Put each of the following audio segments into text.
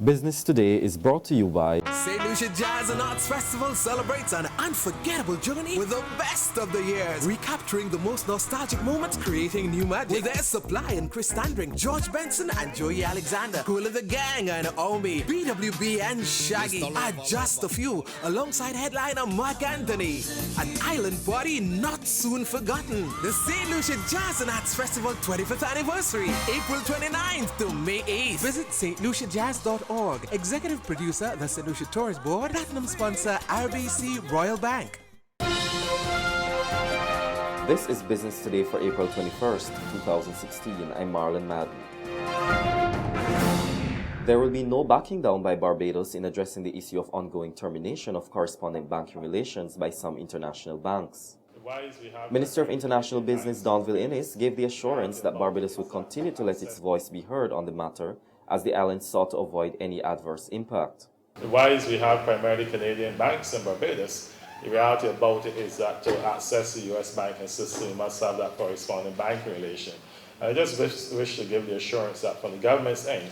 Business Today is brought to you by St. Lucia Jazz and Arts Festival celebrates an unforgettable journey with the best of the years, recapturing the most nostalgic moments, creating new magic. With their Supply and Chris Standring, George Benson and Joey Alexander, Cool of the Gang and Omi, BWB and Shaggy are just a few, alongside headliner Mark Anthony. An island party not soon forgotten. The St. Lucia Jazz and Arts Festival 25th anniversary, April 29th to May 8th. Visit stluciajazz.org. Executive producer, the St. Lucia Tourist Board. Platinum sponsor, RBC Royal Bank. This is Business Today for April 21st, 2016. I'm Marlon Madden. There will be no backing down by Barbados in addressing the issue of ongoing termination of correspondent banking relations by some international banks. Minister of International Business Donville Innes gave the assurance that Barbados would continue to let its voice be heard on the matter as the island sought to avoid any adverse impact. Why we have primarily Canadian banks in Barbados, the reality about it is that to access the U.S. banking system, you must have that corresponding banking relation. I just wish to give the assurance that from the government's end,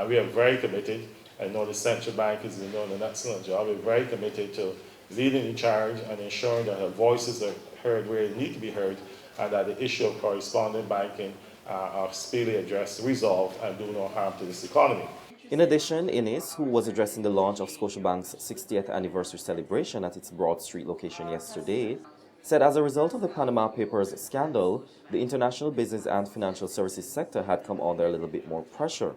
we are very committed. I know the central bank is doing an excellent job. We're very committed to leading the charge and ensuring that our voices are heard where they need to be heard, and that the issue of corresponding banking are speedily addressed, resolved, and do no harm to this economy. In addition, Innes, who was addressing the launch of Scotiabank's 60th anniversary celebration at its Broad Street location yesterday, said as a result of the Panama Papers scandal, the international business and financial services sector had come under a little bit more pressure.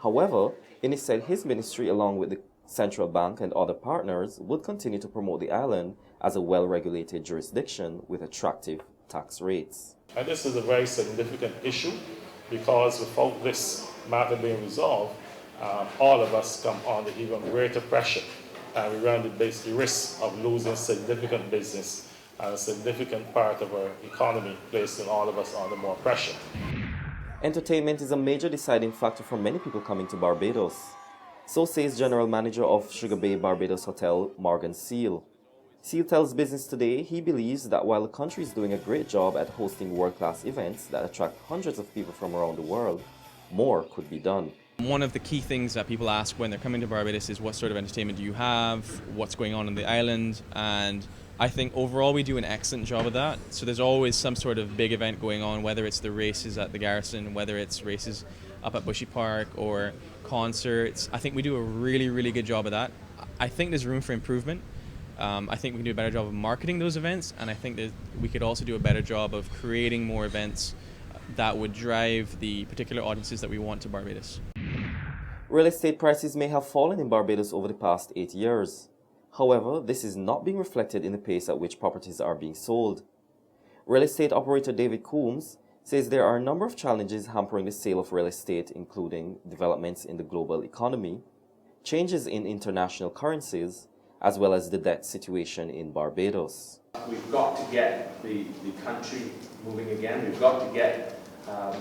However, Innes said his ministry, along with the central bank and other partners, would continue to promote the island as a well-regulated jurisdiction with attractive tax rates. And this is a very significant issue because without this matter being resolved, all of us come under even greater pressure, and we run the risk of losing significant business and a significant part of our economy, placing all of us under more pressure. Entertainment is a major deciding factor for many people coming to Barbados. So says General Manager of Sugar Bay Barbados Hotel, Morgan Seal. Seal tells Business Today he believes that while the country is doing a great job at hosting world-class events that attract hundreds of people from around the world, more could be done. One of the key things that people ask when they're coming to Barbados is what sort of entertainment do you have, what's going on the island, and I think overall we do an excellent job of that. So there's always some sort of big event going on, whether it's the races at the Garrison, whether it's races up at Bushy Park or concerts. I think we do a really, really good job of that. I think there's room for improvement. I think we can do a better job of marketing those events, and I think that we could also do a better job of creating more events that would drive the particular audiences that we want to Barbados. Real estate prices may have fallen in Barbados over the past 8 years. However, this is not being reflected in the pace at which properties are being sold. Real estate operator David Coombs says there are a number of challenges hampering the sale of real estate, including developments in the global economy, changes in international currencies, as well as the debt situation in Barbados. We've got to get the country moving again. We've got to get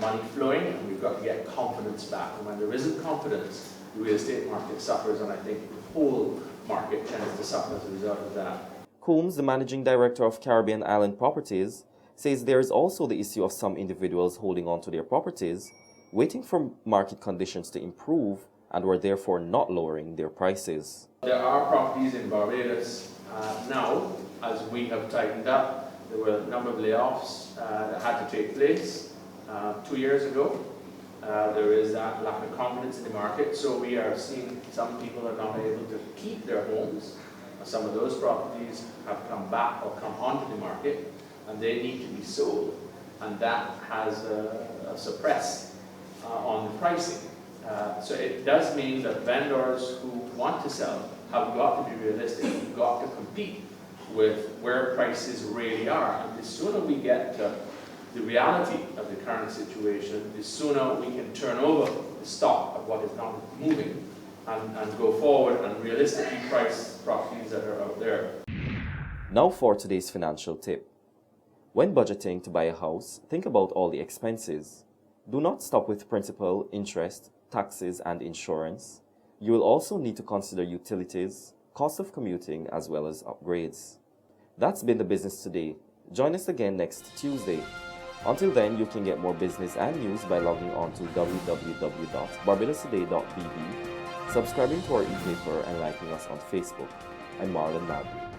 money flowing, and we've got to get confidence back. And when there isn't confidence, the real estate market suffers, and I think the whole market tends to suffer as a result of that. Coombs, the managing director of Caribbean Island Properties, says there is also the issue of some individuals holding on to their properties, waiting for market conditions to improve, and were therefore not lowering their prices. There are properties in Barbados now, as we have tightened up. There were a number of layoffs that had to take place 2 years ago. There is that lack of confidence in the market, so we are seeing some people are not able to keep their homes. Some of those properties have come back or come onto the market, and they need to be sold, and that has suppressed on the pricing. So it does mean that vendors who want to sell have got to be realistic. We've got to compete with where prices really are. And the sooner we get to the reality of the current situation, the sooner we can turn over the stock of what is not moving and go forward and realistically price properties that are out there. Now for today's financial tip. When budgeting to buy a house, think about all the expenses. Do not stop with principal, interest, taxes, and insurance. You will also need to consider utilities, cost of commuting, as well as upgrades. That's been the Business Today. Join us again next Tuesday. Until then, you can get more business and news by logging on to www.barbadostoday.bb. subscribing to our e-paper, and liking us on Facebook. I'm Marlon Mabry.